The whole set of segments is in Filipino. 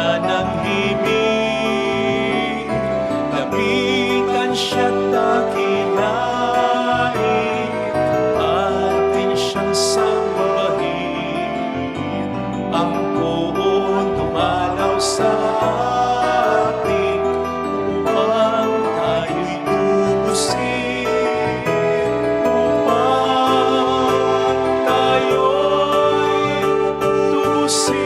nananahimik, lapitan siya't dakilain, atin siyang sambahin. Ang poon dumalaw sa atin, upang tayo'y tubusin, upang tayo'y tubusin.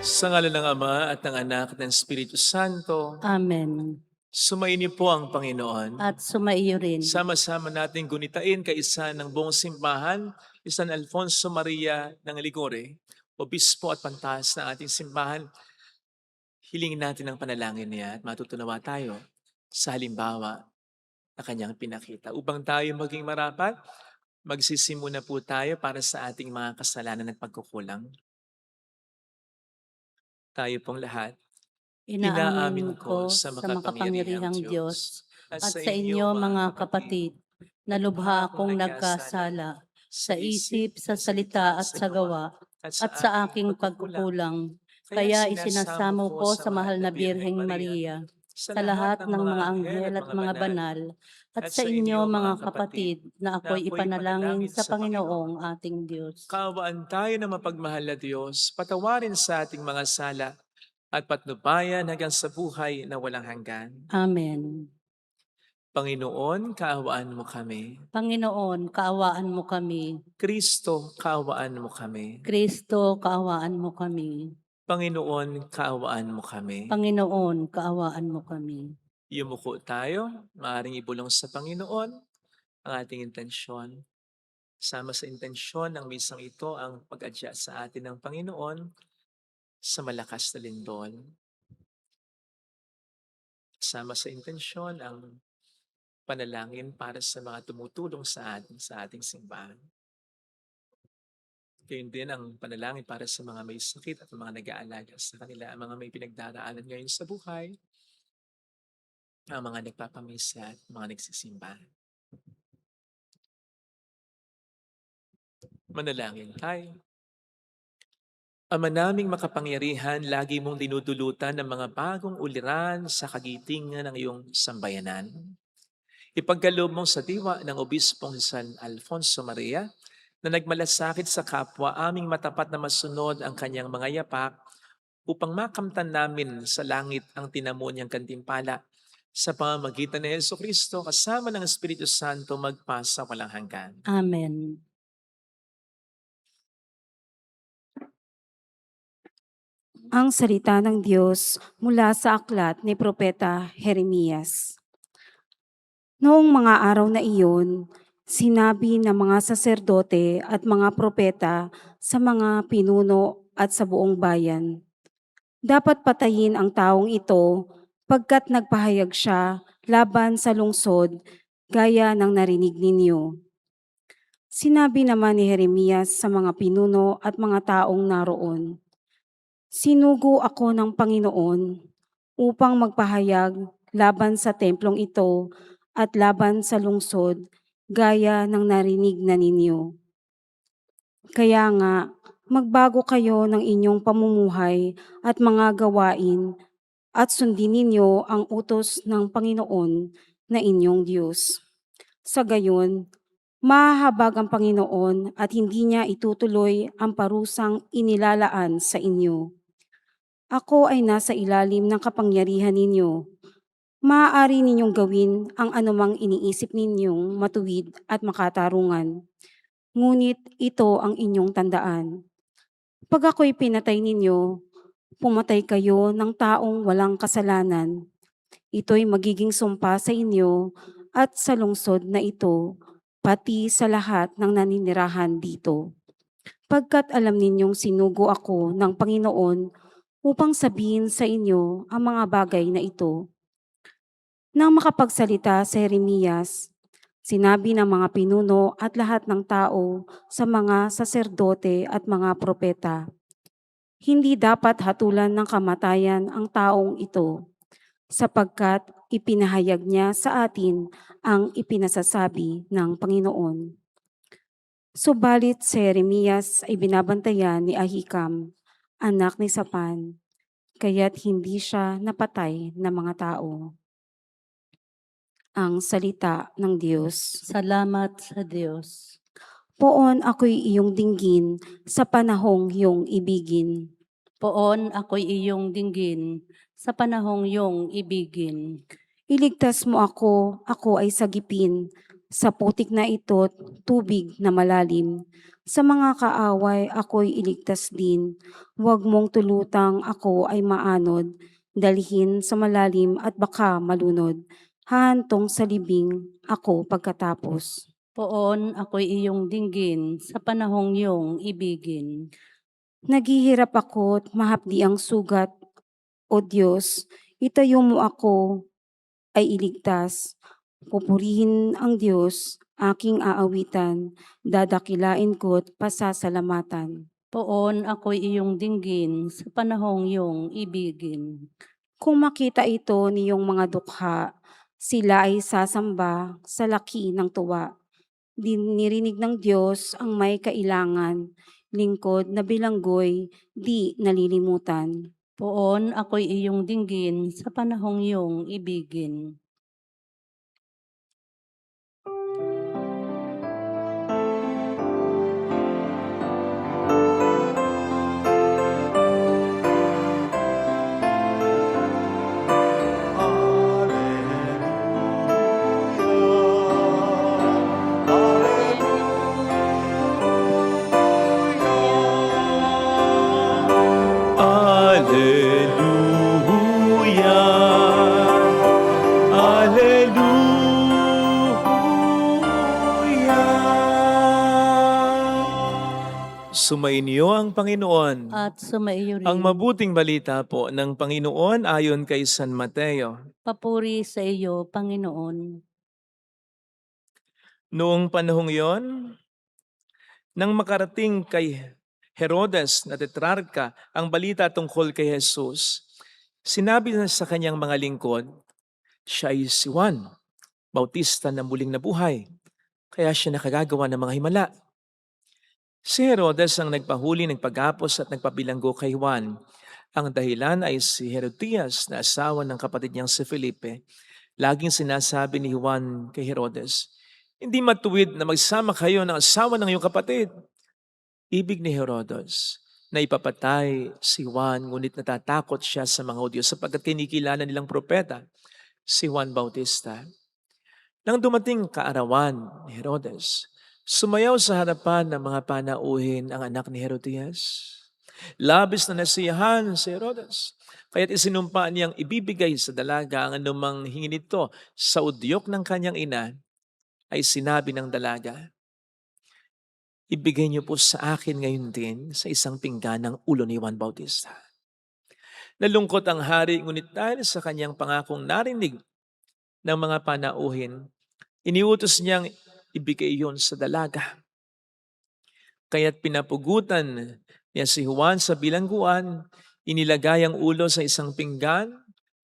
Sa ngalan ng Ama at ng Anak at ng Espiritu Santo, Amen. sumainyo po ang Panginoon. At sumaiyo rin. Sama-sama natin gunitain kaisa ng buong simbahan, San Alfonso Maria ng Ligore, obispo at pantas na ating simbahan. Hilingin natin ang panalangin niya at matutunawa tayo sa halimbawa na kanyang pinakita. Upang tayo maging marapat, magsisimuna po tayo para sa ating mga kasalanan at pagkukulang. Tayo pong lahat, Inaamin ko sa makapangyarihang Diyos at sa inyo mga kapatid, na lubha akong nagkasala sa isip, sa salita at sa gawa, at sa aking pagkukulang. Kaya isinasamo ko sa mahal na Birheng Maria, sa lahat ng mga anghel at mga banal, at sa inyo mga kapatid, na ako'y ipanalangin sa Panginoong ating Diyos. Kaawaan tayo na mapagmahal na Diyos, patawarin sa ating mga sala, at patnubayan hanggang sa buhay na walang hanggan. Amen. Panginoon, kaawaan mo kami. Panginoon, kaawaan mo kami. Kristo, kaawaan mo kami. Kristo, kaawaan mo kami. Panginoon, kaawaan mo kami. Panginoon, kaawaan mo kami. Yumuko tayo, maaaring ibulong sa Panginoon ang ating intensyon. Sama sa intensyon ng misang ito ang pag-adya sa atin ng Panginoon sa malakas na lindol. Sama sa intensyon ang panalangin para sa mga tumutulong sa atin sa ating simbahan. Gayun din ang panalangin para sa mga may sakit at mga nag-aalaga sa kanila, ang mga may pinagdaraanan ngayon sa buhay, ang mga nagpapamisa at mga nagsisimba. Manalangin tayo. Ama naming makapangyarihan, lagi mong dinudulutan ng mga bagong uliran sa kagitingan ng iyong sambayanan. Ipagkaloob mo sa diwa ng Obispong San Alfonso Maria na nagmalasakit sa kapwa, aming matapat na masunod ang kanyang mga yapak upang makamtan namin sa langit ang tinamo niyang kantimpala sa pamamagitan ni Jesucristo kasama ng Espiritu Santo magpasa walang hanggan. Amen. Ang salita ng Diyos mula sa aklat ni Propeta Jeremias. Noong mga araw na iyon, sinabi ng mga saserdote at mga propeta sa mga pinuno at sa buong bayan, dapat patayin ang taong ito pagkat nagpahayag siya laban sa lungsod gaya ng narinig ninyo. Sinabi naman ni Jeremias sa mga pinuno at mga taong naroon, sinugo ako ng Panginoon upang magpahayag laban sa templong ito at laban sa lungsod gaya ng narinig na ninyo. Kaya nga, magbago kayo ng inyong pamumuhay at mga gawain at sundin ninyo ang utos ng Panginoon na inyong Diyos. Sa gayon, mahahabag ang Panginoon at hindi niya itutuloy ang parusang inilalaan sa inyo. Ako ay nasa ilalim ng kapangyarihan ninyo. Maaari ninyong gawin ang anumang iniisip ninyong matuwid at makatarungan. Ngunit ito ang inyong tandaan. Pag ako'y pinatay ninyo, pumatay kayo ng taong walang kasalanan. Ito'y magiging sumpa sa inyo at sa lungsod na ito, pati sa lahat ng naninirahan dito. Pagkat alam ninyong sinugo ako ng Panginoon upang sabihin sa inyo ang mga bagay na ito. Nang makapagsalita si Jeremias, sinabi ng mga pinuno at lahat ng tao sa mga saserdote at mga propeta, hindi dapat hatulan ng kamatayan ang taong ito, sapagkat ipinahayag niya sa atin ang ipinasasabi ng Panginoon. Subalit si Jeremias ay binabantayan ni Ahikam, anak ni Sapan, kaya't hindi siya napatay ng mga tao. Ang salita ng Diyos. Salamat sa Diyos. Poon ako'y iyong dinggin sa panahong iyong ibigin. Poon ako'y iyong dinggin sa panahong iyong ibigin. Iligtas mo ako ay sagipin, sa putik na ito't tubig na malalim. Sa mga kaaway ako'y iligtas din, huwag mong tulutang ako ay maanod, dalhin sa malalim at baka malunod, hahantong sa libing ako pagkatapos. Poon ako'y iyong dinggin sa panahong iyong ibigin. Naghihirap ako't mahapdi ang sugat, o Diyos, itayo mo ako ay iligtas. Pupurihin ang Diyos, aking aawitan, dadakilain ko't pasasalamatan. Poon ako'y iyong dinggin sa panahong iyong ibigin. Kung makita ito niyong mga dukha, sila ay sasamba sa laki ng tuwa. Dinirinig ng Diyos ang may kailangan, lingkod na bilanggoy, di nalilimutan. Poon ako'y iyong dinggin sa panahong iyong ibigin. Sumainyo ang Panginoon. At sumaiyo rin. Ang mabuting balita po ng Panginoon ayon kay San Mateo. Papuri sa iyo, Panginoon. Noong panahong iyon, nang makarating kay Herodes na tetrarka ang balita tungkol kay Jesus, sinabi na sa kanyang mga lingkod, siya ay si Juan, Bautista na muling nabuhay, kaya siya nakagagawa ng mga himala. Si Herodes ang nagpahuli ng paghapos at nagpabilanggo kay Juan. Ang dahilan ay si Herodias na asawa ng kapatid niyang si Felipe. Laging sinasabi ni Juan kay Herodes, hindi matuwid na magsama kayo ng asawa ng iyong kapatid. Ibig ni Herodes na ipapatay si Juan, ngunit natatakot siya sa mga Hudyo sapagkat kinikilala nilang propeta, si Juan Bautista. Nang dumating kaarawan ni Herodes, sumayaw sa harapan ng mga panauhin ang anak ni Herodias. Labis na nasiyahan si Herodes, kaya't isinumpa niyang ibibigay sa dalaga ang anumang hingin nito sa udyok ng kanyang ina. Ay sinabi ng dalaga, ibigay niyo po sa akin ngayon din sa isang pinggan ng ulo ni Juan Bautista. Nalungkot ang hari, ngunit dahil sa kanyang pangakong narinig ng mga panauhin, iniutos niyang ibigay iyon sa dalaga. Kaya't pinapugutan niya si Juan sa bilangguan, inilagay ang ulo sa isang pinggan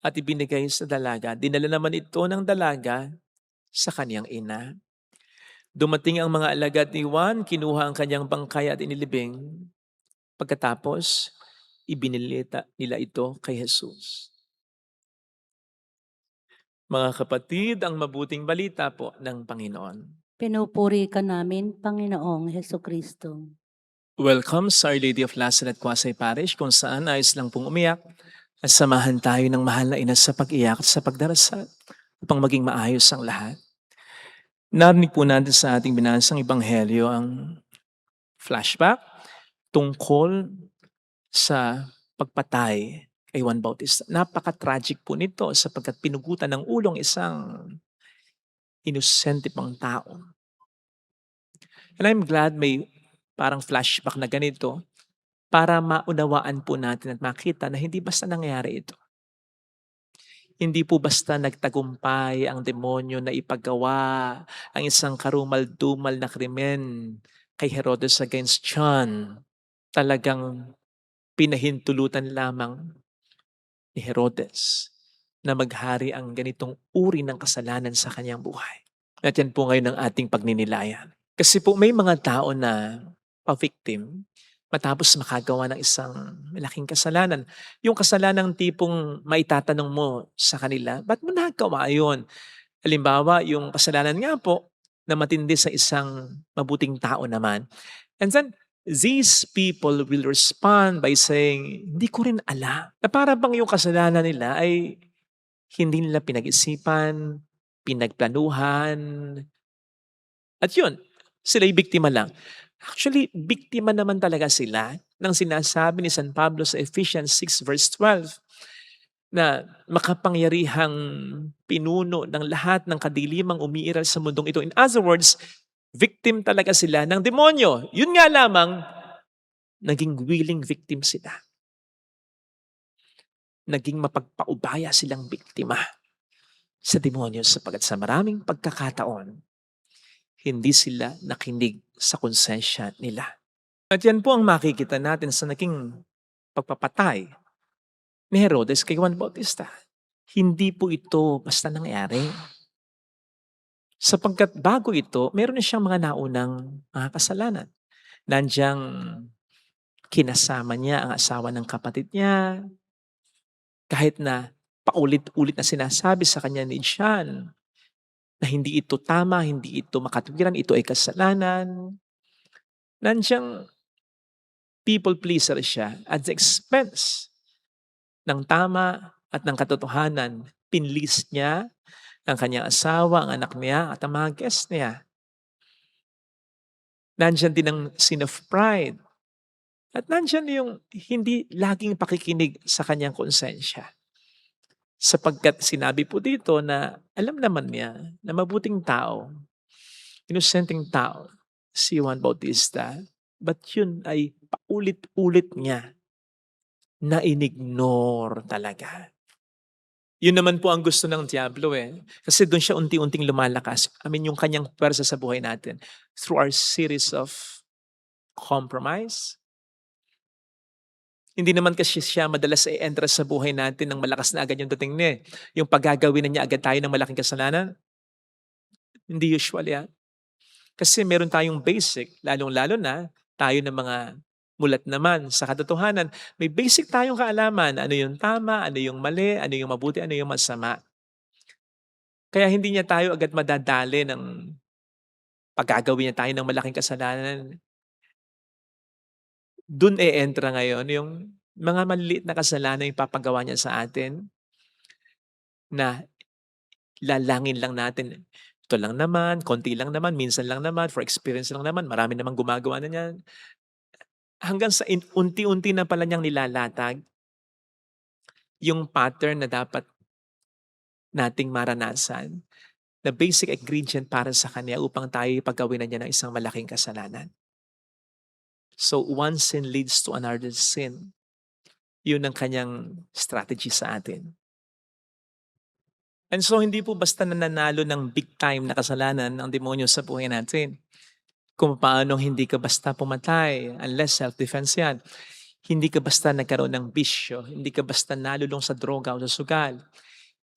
at ibinigay sa dalaga. Dinala naman ito ng dalaga sa kanyang ina. Dumating ang mga alagad ni Juan, kinuha ang kanyang bangkay at inilibing. Pagkatapos, ibinilita nila ito kay Jesus. Mga kapatid, ang mabuting balita po ng Panginoon. Pinupuri ka namin, Panginoong Hesukristo. Welcome sa Our Lady of Lazaret Quasay Parish, kung saan ayos lang pong umiyak at samahan tayo ng mahal na ina sa pag-iyak at sa pagdarasal upang maging maayos ang lahat. Narinig po natin sa ating binasang Ebanghelyo ang flashback tungkol sa pagpatay kay Juan Bautista. Napaka-tragic po nito sapagkat pinugutan ng ulong isang inosente pang tao. And I'm glad may parang flashback na ganito para maunawaan po natin at makita na hindi basta nangyari ito. Hindi po basta nagtagumpay ang demonyo na ipagawa ang isang karumal-dumal na krimen kay Herodes against John. Talagang pinahintulutan lamang ni Herodes na maghari ang ganitong uri ng kasalanan sa kanyang buhay. At yan po ngayon ang ating pagninilayan. Kasi po may mga tao na pa-victim matapos makagawa ng isang malaking kasalanan. Yung kasalanang tipong maitatanong mo sa kanila, "Ba't mo nagawa yun?" Halimbawa, yung kasalanan nga po na matindi sa isang mabuting tao naman. And then, these people will respond by saying, "Hindi ko rin alam." Na para bang yung kasalanan nila ay hindi nila pinag-isipan, pinagplanuhan, at yun, sila'y biktima lang. Actually, biktima naman talaga sila ng sinasabi ni San Pablo sa Ephesians 6 verse 12 na makapangyarihang pinuno ng lahat ng kadilimang umiiral sa mundong ito. In other words, victim talaga sila ng demonyo. Yun nga lamang, naging willing victim sila. Naging mapagpaubaya silang biktima sa demonyo sapagat sa maraming pagkakataon, hindi sila nakinig sa konsensya nila. At yan po ang makikita natin sa naging pagpapatay ni Herodes kay Juan Bautista. Hindi po ito basta nangyari. Sapagkat bago ito, meron na siyang mga naunang mga kasalanan. Nandiyan kinasama niya ang asawa ng kapatid niya. Kahit na paulit-ulit na sinasabi sa kanya ni John na hindi ito tama, hindi ito makatwiran, ito ay kasalanan. Nandiyan people pleaser siya at the expense ng tama at ng katotohanan. Pinlis niya ang kanyang asawa, ang anak niya, at ang mga guests niya. Nandiyan din ang sin of pride. At nandiyan yung hindi laging pakikinig sa kanyang konsensya. Sapagkat sinabi po dito na alam naman niya na mabuting tao, inosenteng tao, si Juan Bautista, but yun ay paulit-ulit niya na inignore talaga. Yun naman po ang gusto ng Diablo eh. Kasi doon siya unti-unting lumalakas. Yung kanyang pwersa sa buhay natin through our series of compromise. Hindi naman kasi siya madalas i-enter sa buhay natin ng malakas na agad yung dating niya eh. Yung paggagawin na niya agad tayo ng malaking kasalanan, hindi usual yan. Kasi meron tayong basic, lalong-lalo na tayo ng mga mulat naman sa katotohanan. May basic tayong kaalaman. Ano yung tama, ano yung mali, ano yung mabuti, ano yung masama. Kaya hindi niya tayo agad madadali ng paggagawin niya tayo ng malaking kasalanan. Dun e-entra ngayon yung mga maliliit na kasalanan yung papagawa niya sa atin na lalangin lang natin. Ito lang naman, konti lang naman, minsan lang naman, for experience lang naman, marami namang gumagawa na niyan. Hanggang sa unti-unti na pala niyang nilalatag yung pattern na dapat nating maranasan, na basic ingredient para sa kanya upang tayo pagawin na niya ng isang malaking kasalanan. So one sin leads to another sin. Yun ang kanyang strategy sa atin. And so hindi po basta nananalo ng big time na kasalanan ang demonyo sa buhay natin. Kung paano hindi ka basta pumatay, unless self-defense yan. Hindi ka basta nagkaroon ng bisyo, hindi ka basta nalulong sa droga o sa sugal.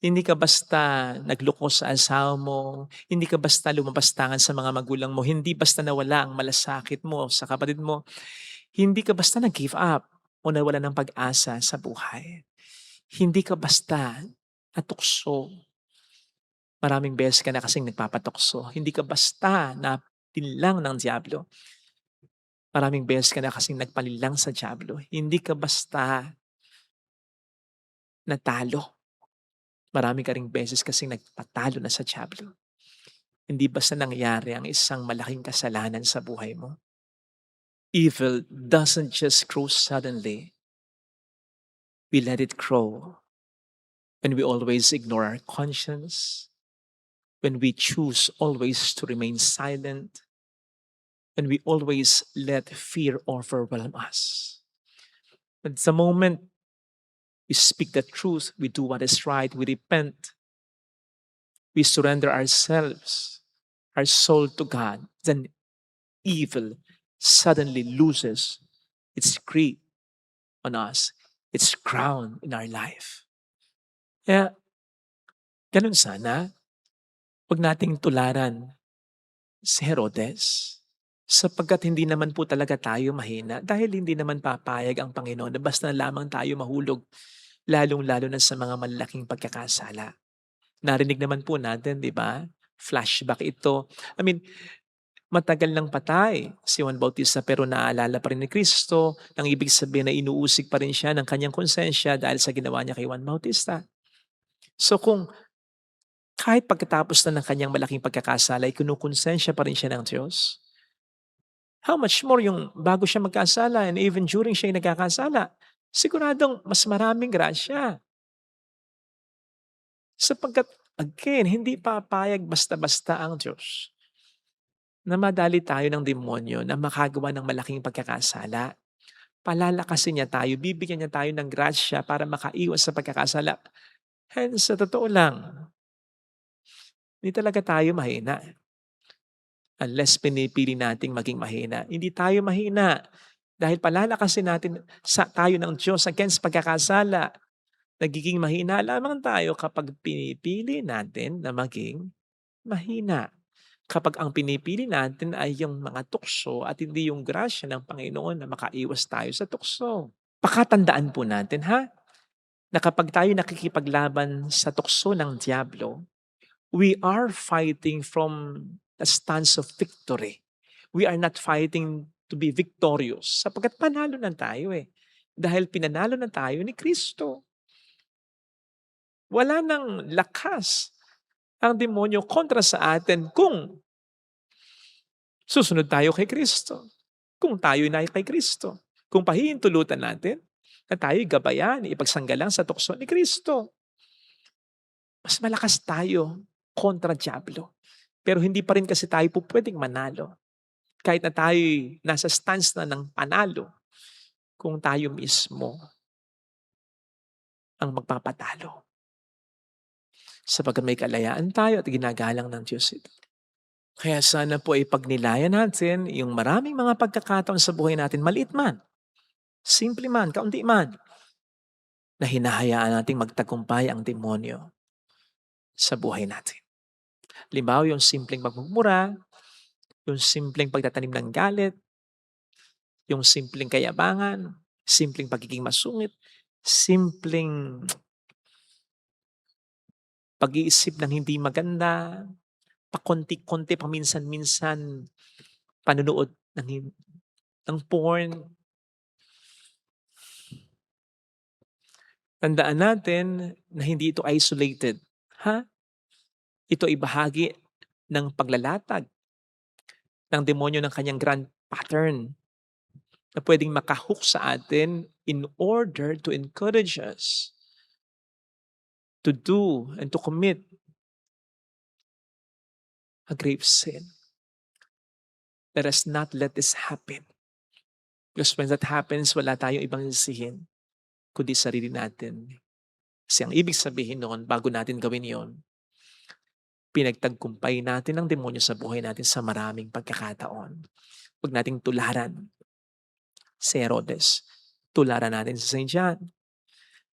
Hindi ka basta nagloko sa asawa mo, hindi ka basta lumapastangan sa mga magulang mo, hindi basta nawala ang malasakit mo sa kapatid mo, hindi ka basta nag-give up o nawala ng pag-asa sa buhay. Hindi ka basta natukso. Maraming beses ka na kasing nagpapatukso. Hindi ka basta na tinlang ng Diablo. Maraming beses ka na kasing nagpalilang sa Diablo. Hindi ka basta natalo. Marami ka ring beses kasing nagpatalo na sa Diablo. Hindi basta nangyari ang isang malaking kasalanan sa buhay mo. Evil doesn't just grow suddenly. We let it grow when we always ignore our conscience, when we choose always to remain silent, when we always let fear overwhelm us. At the moment we speak the truth, we do what is right, we repent, we surrender ourselves, our soul to God, then evil suddenly loses its grip on us, its crown in our life. Kaya, ganun sana. Huwag nating tularan Si Herodes. Sapagkat hindi naman po talaga tayo mahina dahil hindi naman papayag ang Panginoon na basta lamang tayo mahulog, lalong-lalo na sa mga malalaking pagkakasala. Narinig naman po natin, di ba? Flashback ito. I mean, matagal nang patay si Juan Bautista pero naalala pa rin ni Kristo. Ang ibig sabihin na inuusig pa rin siya ng kanyang konsensya dahil sa ginawa niya kay Juan Bautista. So kung kahit pagkatapos na ng kanyang malaking pagkakasala, ay kinukonsensya pa rin siya ng Diyos, how much more yung bago siya magkasala and even during siya nagkakasala, siguradong mas maraming grasya. Sapagkat again, hindi papayag basta-basta ang Diyos na madali tayo ng demonyo na makagawa ng malaking pagkakasala. Palalakasin niya tayo, bibigyan niya tayo ng grasya para makaiwas sa pagkakasala. Hence, sa totoo lang, hindi talaga tayo mahina. Unless pinipili nating maging mahina. Hindi tayo mahina. Dahil palalakasin natin tayo ng Diyos against pagkakasala. Nagiging mahina lamang tayo kapag pinipili natin na maging mahina. Kapag ang pinipili natin ay yung mga tukso at hindi yung grasya ng Panginoon na makaiwas tayo sa tukso. Pakatandaan po natin na kapag tayo nakikipaglaban sa tukso ng Diablo, we are fighting from a stance of victory. We are not fighting to be victorious sapagkat panalo na tayo Dahil pinanalo na tayo ni Kristo. Wala nang lakas ang demonyo kontra sa atin kung susunod tayo kay Kristo. Kung tayo na kay Kristo. Kung pahihintulutan natin na tayo'y gabayan, ipagsanggalang sa tukso ni Kristo. Mas malakas tayo kontra Diablo. Pero hindi pa rin kasi tayo po pwedeng manalo. Kahit na tayo'y nasa stance na ng panalo, kung tayo mismo ang magpapatalo. Sapagkat may kalayaan tayo at ginagalang ng Diyos ito. Kaya sana po ay pagnilayan natin yung maraming mga pagkakataon sa buhay natin, maliit man, simple man, kaunti man, na hinahayaan nating magtagumpay ang demonyo sa buhay natin. Halimbawa, yung simpleng magmumura, yung simpleng pagtatanim ng galit, yung simpleng kayabangan, simpleng pagiging masungit, simpleng pag-iisip ng hindi maganda, pakonti-konti, paminsan-minsan, panunood ng porn. Tandaan natin na hindi ito isolated. Ito ay bahagi ng paglalatag ng demonyo ng kanyang grand pattern na pwedeng makahook sa atin in order to encourage us to do and to commit a grave sin. Let us not let this happen. Because when that happens, wala tayong ibang sisihin kundi sarili natin. Kasi ang ibig sabihin noon, bago natin gawin yon, pinagtagkumpay natin ang demonyo sa buhay natin sa maraming pagkakataon. Huwag nating tularan si Herodes. Tularan natin si St. John.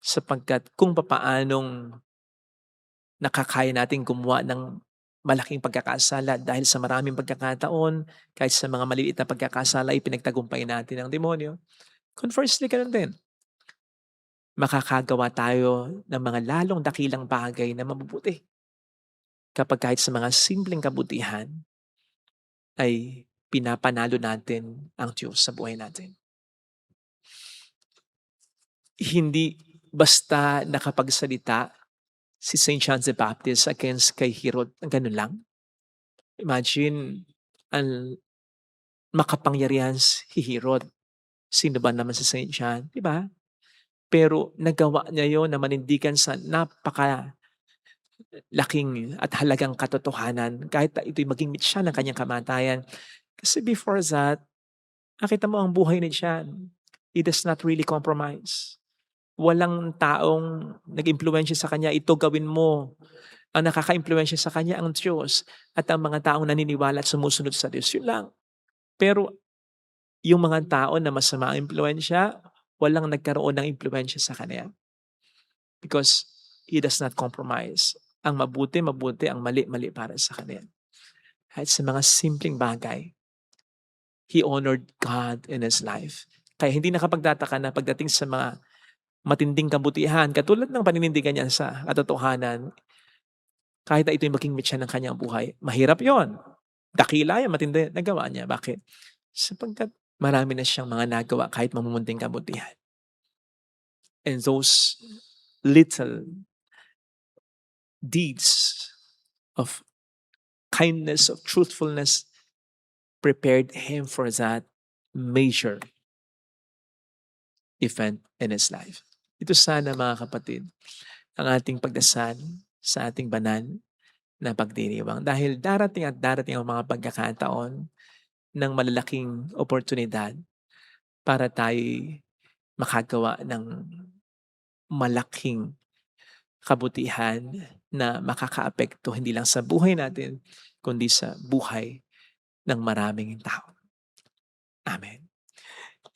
Sapagkat kung papaanong nakakaya nating gumawa ng malaking pagkakasala dahil sa maraming pagkakataon, kahit sa mga maliliit na pagkakasala, ipinagtagumpay natin ang demonyo. Conversely, ganun din. Makakagawa tayo ng mga lalong dakilang bagay na mabubuti. Kapag kahit sa mga simpleng kabutihan, ay pinapanalo natin ang Diyos sa buhay natin. Hindi basta nakapagsalita si St. John the Baptist against kay Herod, ganun lang. Imagine, ang makapangyarihan si Herod. Sino ba naman si St. John? Diba? Pero nagawa niya yon na manindigan sa napakalaking at halagang katotohanan kahit na ito'y maging mitsa ng kanyang kamatayan. Kasi before that, nakita mo ang buhay ni John. He does not really compromise. Walang taong nag-impluwensya sa kanya, ito gawin mo. Ang nakaka-impluwensya sa kanya ang Diyos at ang mga taong naniniwala at sumusunod sa Diyos. Yun lang. Pero yung mga tao na masama ang impluwensya, walang nagkaroon ng impluwensya sa kanya. Because he does not compromise. Ang mabuti, mabuti. Ang mali, mali para sa kanya. Kahit sa mga simpleng bagay, he honored God in his life. Kaya hindi nakapagtataka na pagdating sa mga matinding kabutihan, katulad ng paninindigan niya sa katotohanan, kahit na ito'y maging mitya ng kanyang buhay, mahirap yon. Dakila yan, matindi, nagawa niya. Bakit? Sapagkat marami na siyang mga nagawa kahit mamumunting kabutihan. And those little deeds of kindness, of truthfulness, prepared him for that major event in his life. Ito sana mga kapatid, ang ating pagdasal sa ating banal na pagdiriwang. Dahil darating at darating ang mga pagkakataon ng malalaking oportunidad para tayo makagawa ng malaking kabutihan na makakaapekto hindi lang sa buhay natin, kundi sa buhay ng maraming tao. Amen.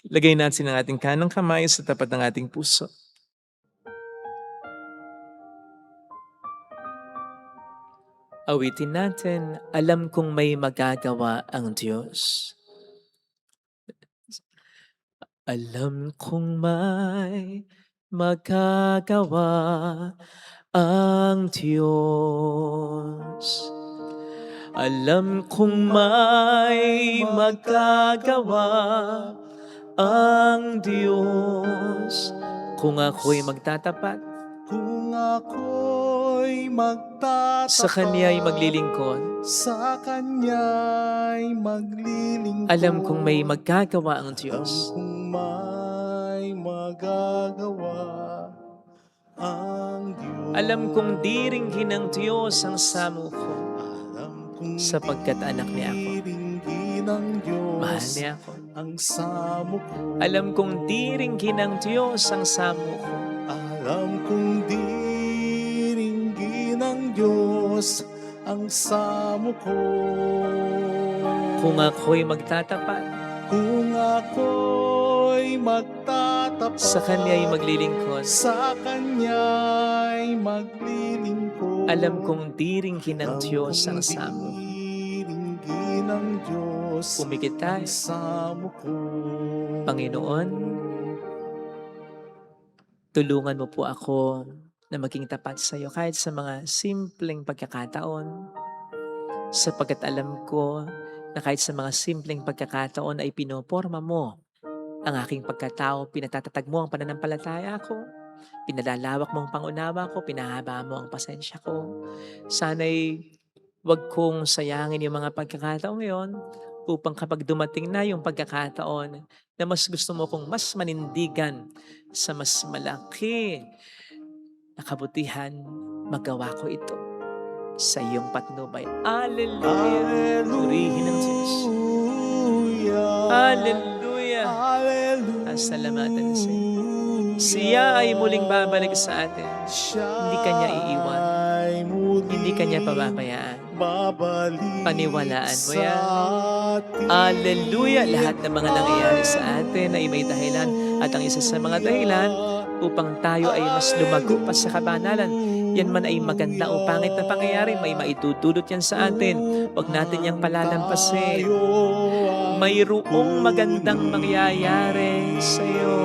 Lagay natin ang ating kanang kamay sa tapat ng ating puso. Awitin natin, alam kong may magagawa ang Diyos. Alam kong may magagawa ang Diyos. Alam kong may magagawa ang Diyos. Kung ako'y magtatapat, Kung ako'y magtatapat sa Kanya'y maglilingkod, sa Kanya'y maglilingkod, alam kong may magagawa ang Diyos. Alam kong may magagawa ang Diyos. Alam kong diringgin ng Diyos ang samo ko, Alam kong sapagkat anak niya ako. diringgin ng Diyos Mahal niya ako. ang samo ko. Alam kong diringgin ng Diyos ang samo ko. Alam kong diringgin ng Diyos ang samo ko. Kung ako'y magtatapat, Kung ako'y magtatapat sa Kanya'y maglilingkod, sa Kanya'y maglilingkod, alam kong diringgin ng Diyos ang samo. diringgin ng Diyos Pumikit tayo. ang samo ko. Panginoon, tulungan mo po ako na maging tapat sa iyo kahit sa mga simpleng pagkakataon, sapagkat alam ko na kahit sa mga simpleng pagkakataon ay pinoporma mo ang aking pagkatao, pinatatatag mo ang pananampalataya ko, pinalalawak mo ang pangunawa ko, pinahaba mo ang pasensya ko. Sana'y wag kong sayangin yung mga pagkakataong ngayon upang kapag dumating na yung pagkakataon na mas gusto mo kong mas manindigan sa mas malaki na kabutihan, magawa ko ito sa iyong patnubay. Hallelujah! Purihin ang Diyos. Hallelujah! Hallelujah! Salamatan sa iyo. Siya ay muling babalik sa atin. Hindi kanya iiwan. Hindi kanya pababayaan. Paniwalaan mo yan. Hallelujah! Lahat ng mga nangyayari sa atin ay may dahilan. At ang isa sa mga dahilan upang tayo ay mas lumago pa sa kabanalan. Yan man ay maganda o pangit na pangyayari, may maitutulot yan sa atin. Huwag natin yang palalampasin. Mayroong magandang mangyayari sa iyo.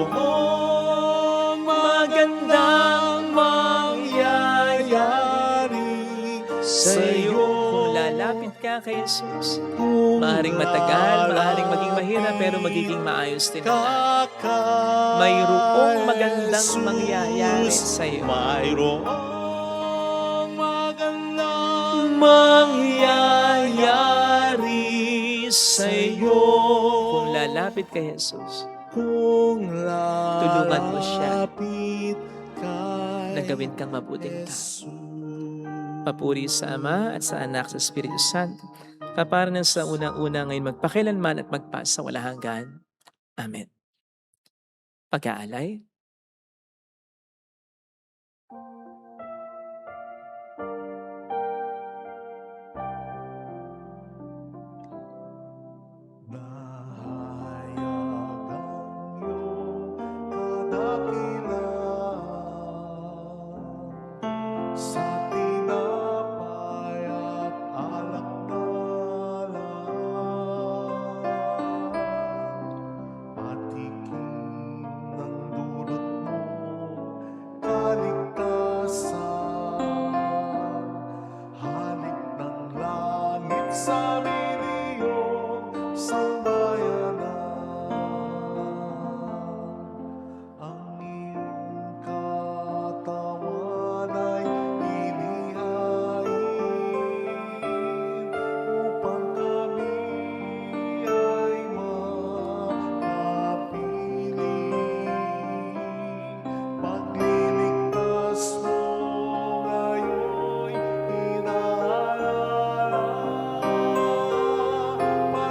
Mayroong magandang mangyayari Sa iyo, kung lalapit ka kay Jesus, maaaring matagal, maaaring maging mahirap, pero magiging maayos din. Mayroong magandang mangyayari sa iyo. Mayroong magandang Mangyayari sa iyo. Kung lalapit kay Jesus, kung tulungan mo siya lalapit kay na gawin kang mabuting tao. Jesus. Papuri sa Ama at sa Anak sa Espiritu Santo, kaparan sa unang-una ngayon magpakilanman at magpasa wala hanggan. Amen. Pag-aalay.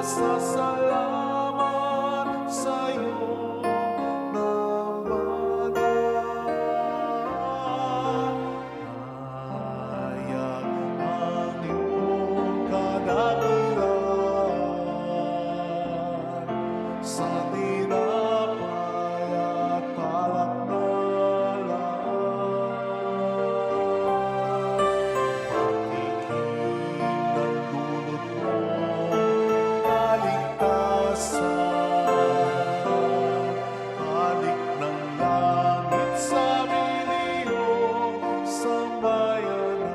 Pasasalamat sa'yo naman hayag ang iyong kadakilaan sa tinapay at alak na patikim ng dulot mong kaligtasan. Halik ng langit sa miliyong sambayanan.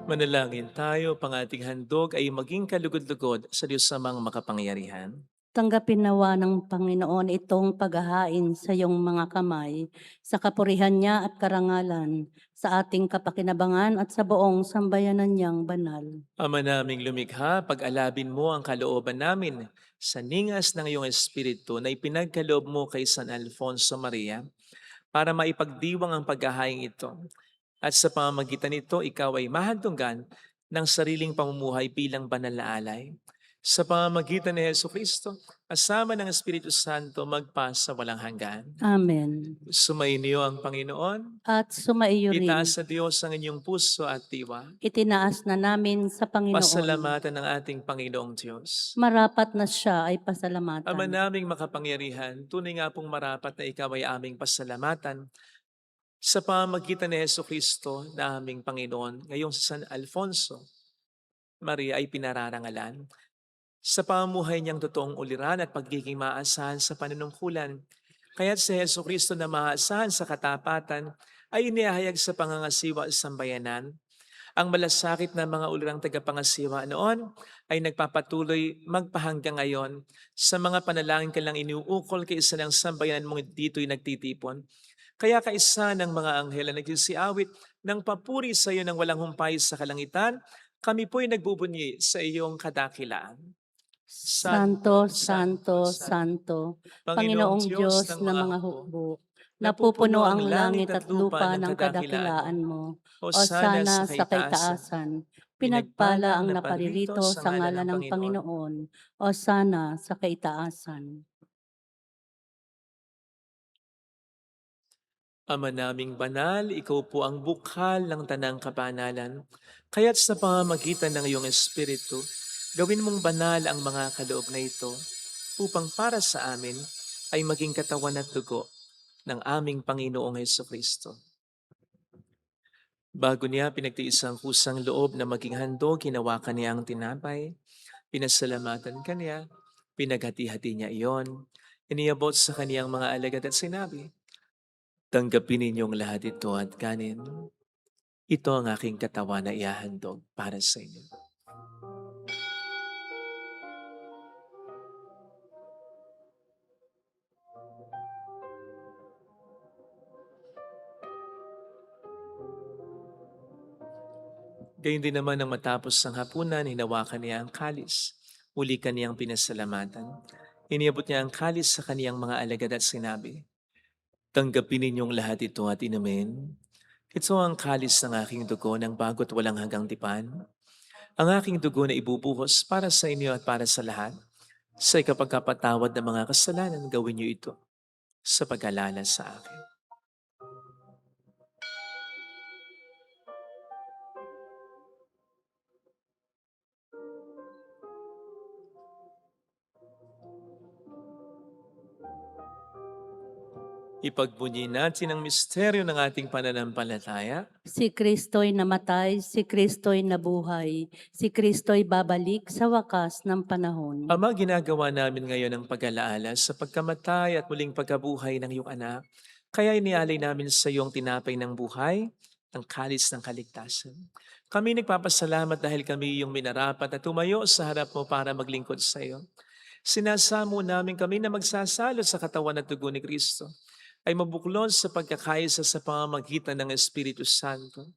Manalangin tayo, pang ating handog ay maging kalugod-lugod sa Diyos Amang makapangyarihan. Tanggapin nawa ng Panginoon itong paghahain sa iyong mga kamay, sa kapurihan niya at karangalan, sa ating kapakinabangan at sa buong sambayanan niyang banal. Ama naming lumikha, pag-alabin mo ang kalooban namin sa ningas ng iyong Espiritu na ipinagkaloob mo kay San Alfonso Maria para maipagdiwang ang paghahaing ito. At sa pamamagitan nito, ikaw ay mahantunggan ng sariling pamumuhay bilang banal na alay. Sa pamamagitan ni Jesucristo, kasama ng Espiritu Santo, magpasa walang hanggan. Amen. Sumainyo ang Panginoon. At sumaiyo rin, Itaas sa Diyos ang inyong puso at diwa. itinaas na namin sa Panginoon. Pasalamatan ng ating Panginoong Diyos. Marapat na siya ay pasalamatan. Ama naming makapangyarihan, tunay nga pong marapat na ikaw ay aming pasalamatan sa pamamagitan ni Jesucristo na aming Panginoon. Ngayong sa San Alfonso, Maria ay pinararangalan sa pamumuhay niyang totoong uliran at pagiging maasahan sa panunungkulan. Kaya't si Jesucristo na maasahan sa katapatan ay inihahayag sa pangangasiwa sa sambayanan. Ang malasakit na mga ulirang tagapangasiwa noon ay nagpapatuloy magpahanggang ngayon sa mga panalangin kanilang iniuukol kay isa ng sambayanan mong dito'y nagtitipon. Kaya kaisa ng mga anghel na nagsisiawit ng papuri sa iyo ng walang humpay sa kalangitan, kami po'y nagbubunyi sa iyong kadakilaan. Santo, Santo, Santo, Panginoong Diyos ng mga hukbo, napupuno ang langit at lupa ng kadakilaan mo. Hosana sa kaitaasan, pinagpala ang naparirito sa ngalan ng Panginoon. Hosana sa kaitaasan. Ama naming banal, ikaw po ang bukhal ng tanang kabanalan. Kaya't sa pamamagitan ng iyong Espiritu, gawin mong banal ang mga kaloob na ito upang para sa amin ay maging katawan at dugo ng aming Panginoong Jesucristo. Bago niya pinagtiis ang kusang loob na maging handog, hinawakan niya ang tinapay, pinasalamatan kaniya, pinaghati-hati niya iyon, iniabot sa kaniyang mga alagad at sinabi, "Tanggapin ninyong lahat ito at kanin. Ito ang aking katawan na ihahandog para sa inyo." Gayun din naman nang matapos ang hapunan, hinawakan niya ang kalis. Muli kaniyang pinasalamatan. Iniabot niya ang kalis sa kaniyang mga alagad at sinabi, "Tanggapin ninyong lahat ito at inumin. Ito ang kalis ng aking dugo ng bago't walang hanggang tipan. Ang aking dugo na ibubuhos para sa inyo at para sa lahat. Sa ikapagkapatawad ng mga kasalanan, gawin niyo ito sa pag-alala sa akin." Ipagbunyi natin ang misteryo ng ating pananampalataya. Si Kristo'y namatay, si Kristo'y nabuhay, si Kristo'y babalik sa wakas ng panahon. Ama, ginagawa namin ngayon ang pag-alaala sa pagkamatay at muling pagkabuhay ng iyong anak. Kaya inialay namin sa iyong tinapay ng buhay, ang kalis ng kaligtasan. Kami nagpapasalamat dahil kami iyong minarapat at tumayo sa harap mo para maglingkod sa iyo. Sinasamo namin kami na magsasalo sa katawan at dugo ni Kristo ay mabuklod sa pagkakaisa sa pamamagitan ng Espiritu Santo.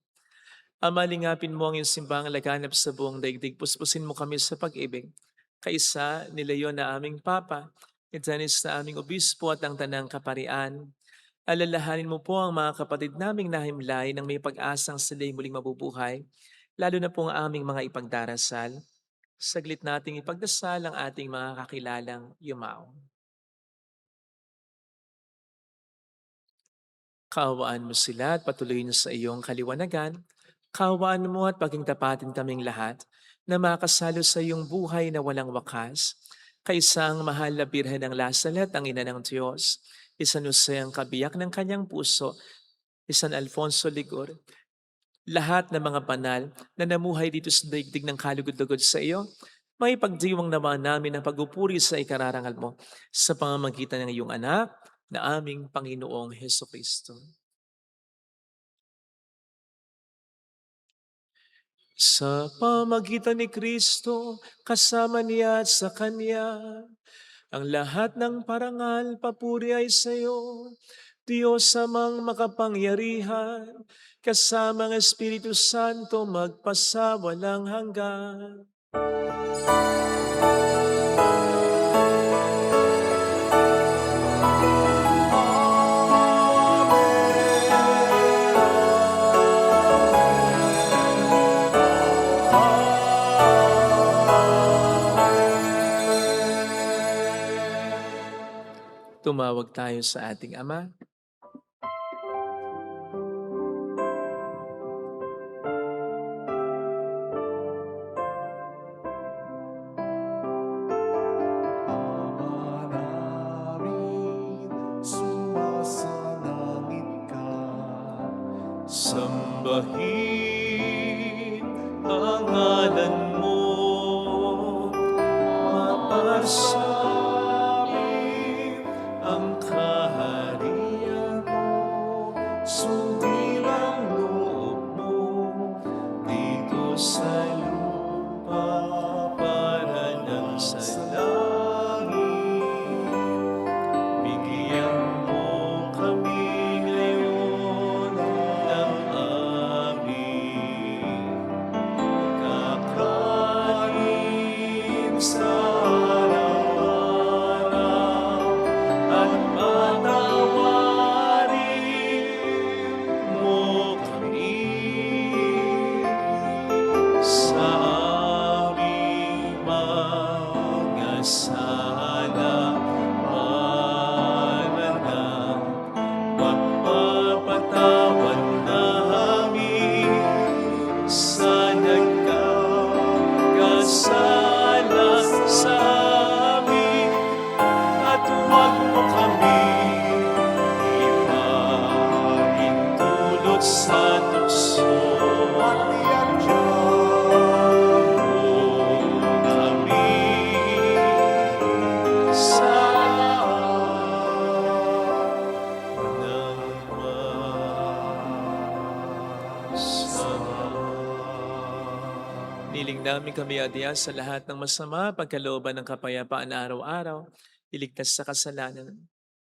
Ama, lingapin mo ang iyong simbang laganap sa buong daigdig. Puspusin mo kami sa pag-ibig. Kaisa ni Leon na aming Papa, ni Dennis na aming Obispo at ang Tanang Kaparian. Alalahanin mo po ang mga kapatid naming nahimlay nang may pag-asang sila'y muling mabubuhay. lalo na po ang aming mga ipagdarasal. Saglit nating ipagdasal ang ating mga kakilalang yumao. Kaawaan mo sila at patuloy sa iyong kaliwanagan. Kaawaan mo at paging tapatin kaming lahat na makasalo sa iyong buhay na walang wakas. Kaisang mahal na Birhen ng Lasalet, ang ina ng Diyos, San Jose ang kabiyak ng kanyang puso, San Alfonso Ligor, lahat ng mga banal na namuhay dito sa daigdig ng kalugod-lugod sa iyo, may pagdiwang naman namin ang pagpupuri sa ikararangal mo sa pamamagitan ng iyong anak na aming Panginoong Heso Kristo. Sa pamagitan ni Kristo, kasama niya at sa Kanya, ang lahat ng parangal, papuri ay sa iyo, Diyos amang makapangyarihan, kasama ang Espiritu Santo magpasawalang hanggan. Tumawag tayo sa ating Ama. Ama namin, sumasalangit ka. Sambahin ang ngalan mo, mapasamin ang kaharian mo, sundin ang loob mo dito sa lupa para nang sa langit. Bigyan mo kami ngayon ng aming kakanin sa araw-araw at patawarin mo kami sa aming mga sala para ng pagpapatawad namin sa nagkakasala sa amin, at huwag mo kami ipahintulot sa tukso. At kami sa ng masama. Niling namin kami, O Diyos, sa lahat ng masama, pagkalooban ng kapayapaan araw-araw, iligtas sa kasalanan.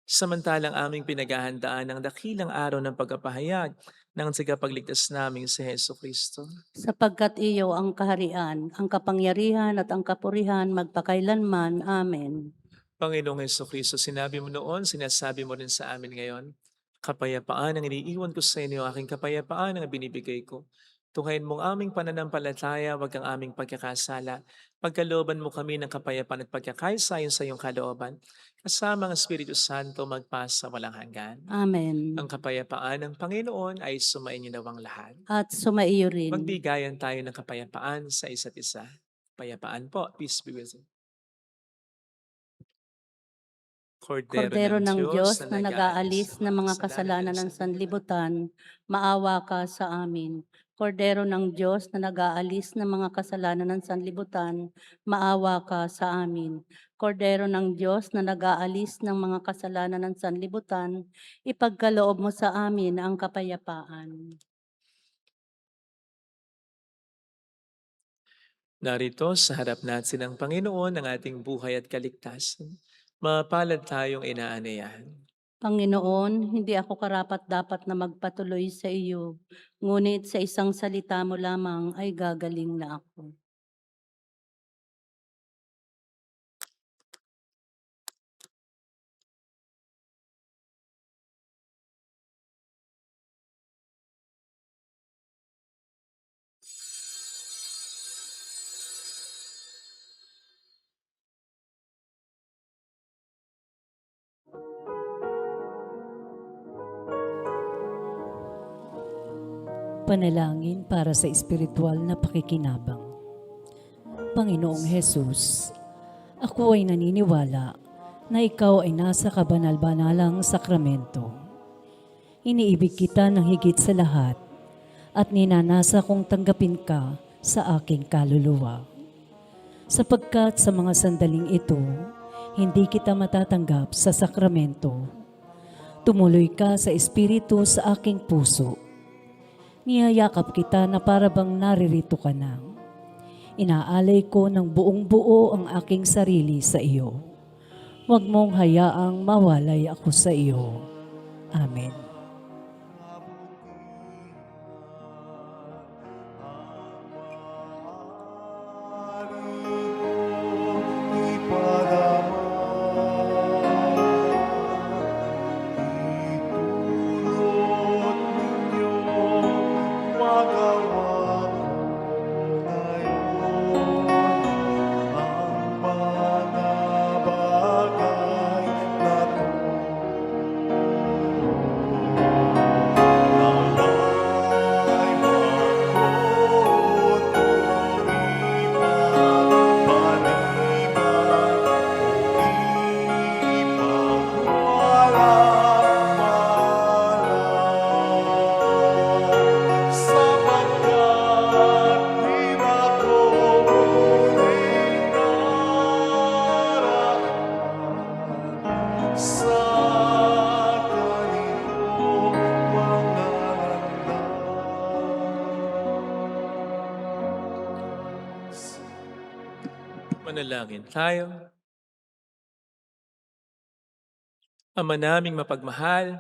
Samantalang aming pinaghahandaan ng dakilang araw ng pagkapahayag ng tagapagligtas naming si Heso Kristo. Sapagkat iyo ang kaharian, ang kapangyarihan at ang kapurihan magpakailanman. Amen. Panginoong Heso Kristo, sinabi mo noon, sinasabi mo rin sa amin ngayon, kapayapaan ang iniiwan ko sa inyo, aking kapayapaan ang binibigay ko. Tunghayin mong aming pananampalataya, wag ang aming pagkakasala. Pagkalooban mo kami ng kapayapaan at pagkakaisayon sa iyong kalooban, kasama ang Espiritu Santo magpasa walang hanggan. Amen. Ang kapayapaan ng Panginoon ay sumainyo nawang lahat. At sumaiyo rin. Magbigayan tayo ng kapayapaan sa isa't isa. Kapayapaan po. Peace be with you. Kordero ng Diyos na nag-aalis ng mga kasalanan ng sanlibutan, maawa ka sa amin. Kordero ng Diyos na nag-aalis ng mga kasalanan ng sanlibutan, maawa ka sa amin. Kordero ng Diyos na nag-aalis ng mga kasalanan ng sanlibutan, ipagkaloob mo sa amin ang kapayapaan. Narito sa harap natin ng Panginoon ang ating buhay at kaligtasan. Mapalad tayong inaanayahan. Panginoon, hindi ako karapat-dapat na magpatuloy sa iyo, ngunit sa isang salita mo lamang ay gagaling na ako. Panalangin para sa espiritual na pakikinabang. Panginoong Hesus, ako ay naniniwala na ikaw ay nasa kabanal-banalang sakramento. Iniibig kita ng higit sa lahat at ninanasa kong tanggapin ka sa aking kaluluwa. Sapagkat sa mga sandaling ito, hindi kita matatanggap sa sakramento. Tumuloy ka sa espiritu sa aking puso. Niyayakap kita na parabang naririto ka na. Inaalay ko ng buong buo ang aking sarili sa iyo. Huwag mong hayaang mawalay ako sa iyo. Amen. Manalangin tayo. Ama naming mapagmahal,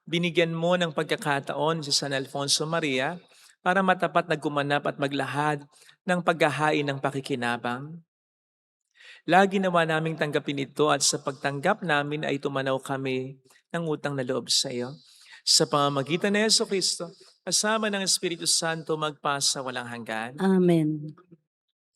binigyan mo ng pagkakataon si San Alfonso Maria para matapat na gumanap at maglahad ng paghahain ng pakikinabang. Lagi nawa naming tanggapin ito at sa pagtanggap namin ay tumanaw kami ng utang na loob sa iyo. Sa pamamagitan ni Jesucristo, kasama ng Espiritu Santo magpasa walang hanggan. Amen.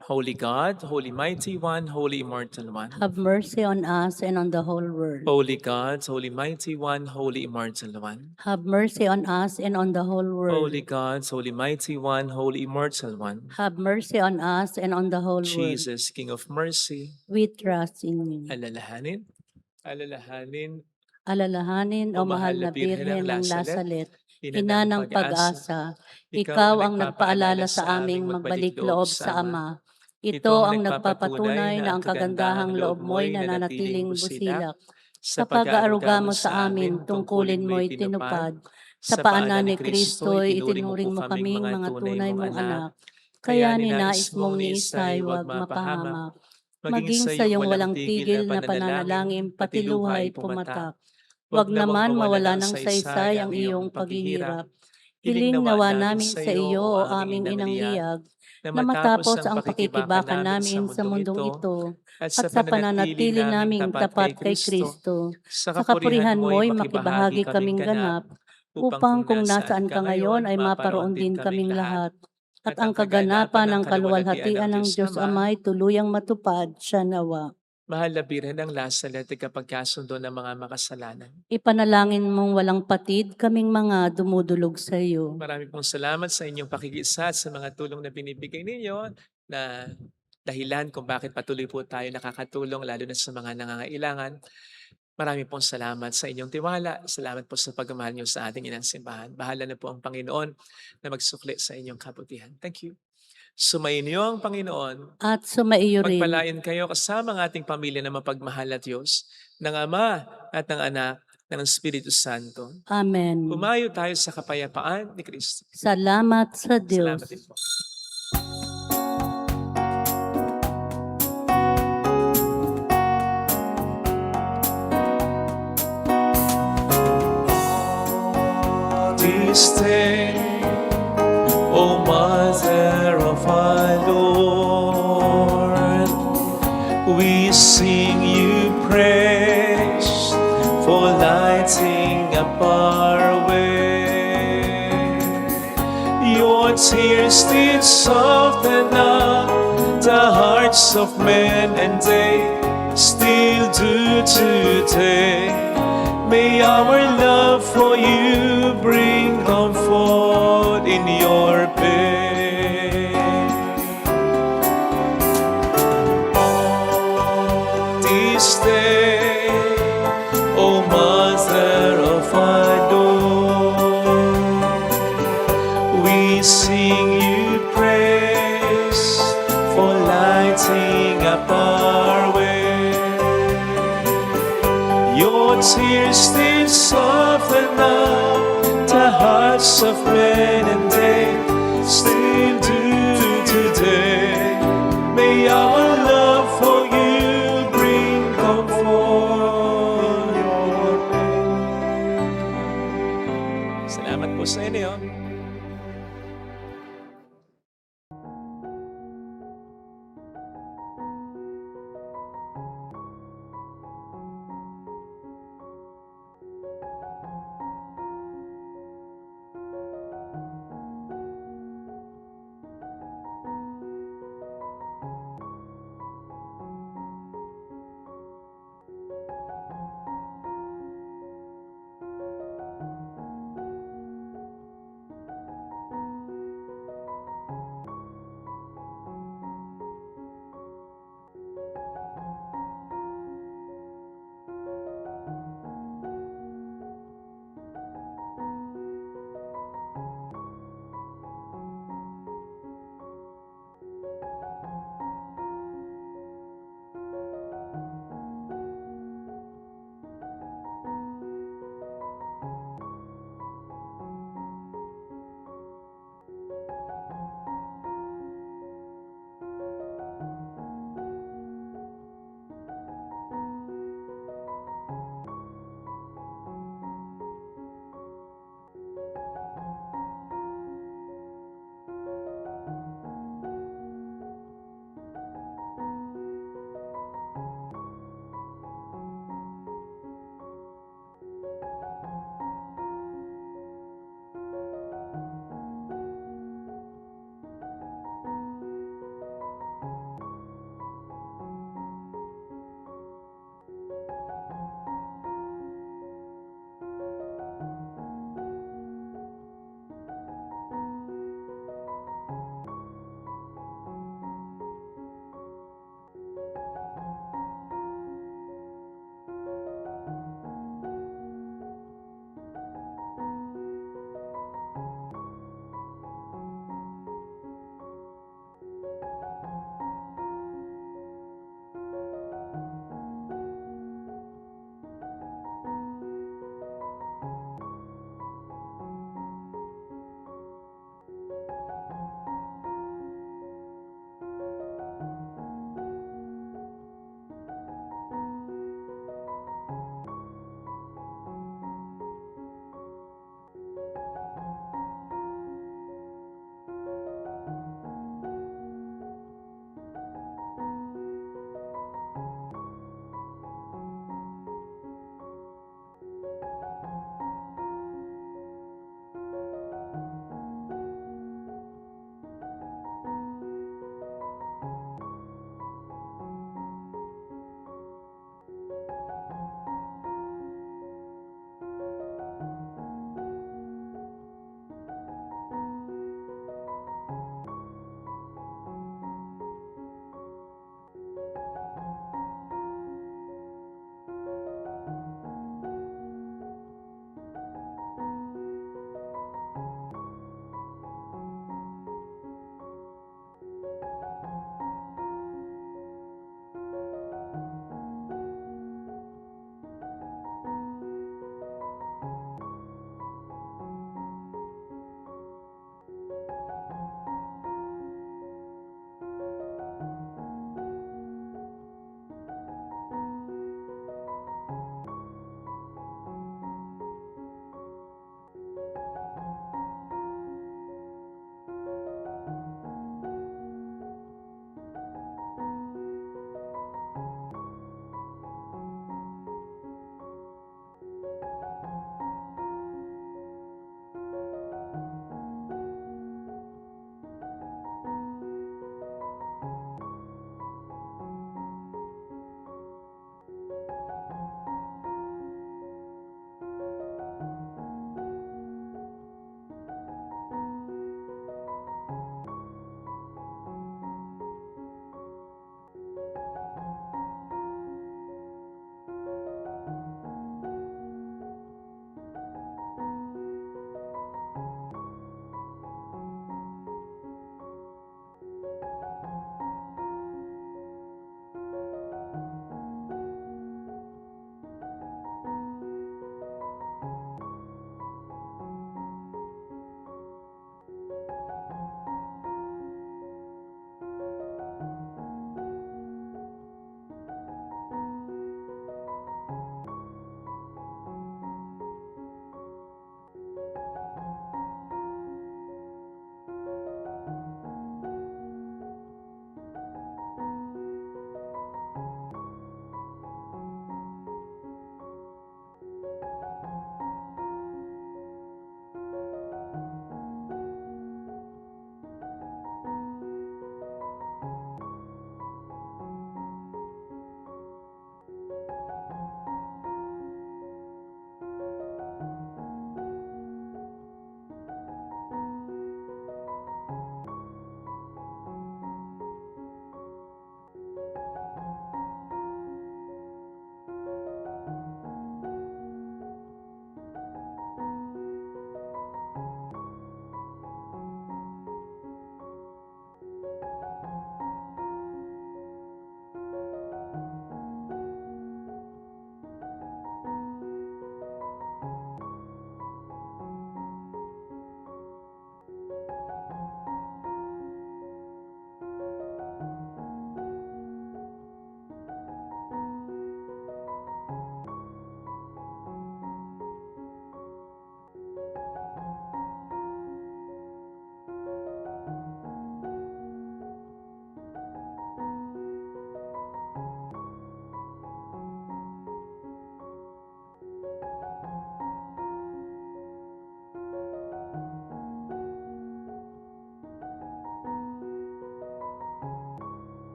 Holy God, Holy Mighty One, Holy Immortal One. Have mercy on us and on the whole world. Holy God, Holy Mighty One, Holy Immortal One. Have mercy on us and on the whole world. Holy God, Holy Mighty One, Holy Immortal One. Have mercy on us and on the whole world. Jesus, King of Mercy, We trust in you. alalahanin, alalahanin, Alalahanin, O mahal na Birhen ng Lasalet, ina ina ng pag-asa, ikaw ang nagpaalala sa aming magbalik loob sa Ama. Ito ang nagpapatunay na ang kagandahang loob mo'y nananatiling busilak. Sa pag-aaruga mo sa amin, tungkulin mo'y tinupad. Sa paanan ni Kristo'y itinuring mo kaming mga tunay mong anak. Kaya ninais mong ni Isay huwag mapahamak. Maging sa iyong walang tigil na pananalangin, pati luhay pumatak. Huwag naman mawala ng saysay ang iyong paghihirap. Hiling nawa namin sa iyo, O aming inang liyag, na matapos ang pakikibakan namin sa mundong ito at sa pananatili naming tapat kay Kristo, sa kapurihan mo'y makibahagi kaming ganap, upang kung nasaan ka ngayon ay maparoon din kaming lahat, at ang kaganapan ng kaluwalhatian ng Diyos Ama'y tuluyang matupad siya nawa. Mahal na Birhen ng Lasalet, kapagkasundo ng mga makasalanan. Ipanalangin mong walang patid kaming mga dumudulog sa iyo. Marami pong salamat sa inyong pakikisa at sa mga tulong na binibigay ninyo na dahilan kung bakit patuloy po tayo nakakatulong lalo na sa mga nangangailangan. Marami pong salamat sa inyong tiwala. Salamat po sa pagmamahal niyo sa ating inang simbahan. Bahala na po ang Panginoon na magsukli sa inyong kabutihan. Thank you. Sumainyo ang Panginoon. At sumaiyo rin. Magpalain kayo kasama ng ating pamilya na mapagmahal at Diyos, ng Ama at ng Anak, ng Espiritu Santo. Amen. Pumayo tayo sa kapayapaan ni Kristo. Salamat sa Diyos. Salamat din po. This day, O Mother of our Lord, we sing you praise for lighting up our way. Your tears did soften up the hearts of men, and they still do today. May our love for you bring comfort in your for lighting up our way. Your tears did soften up the hearts of men, and they still do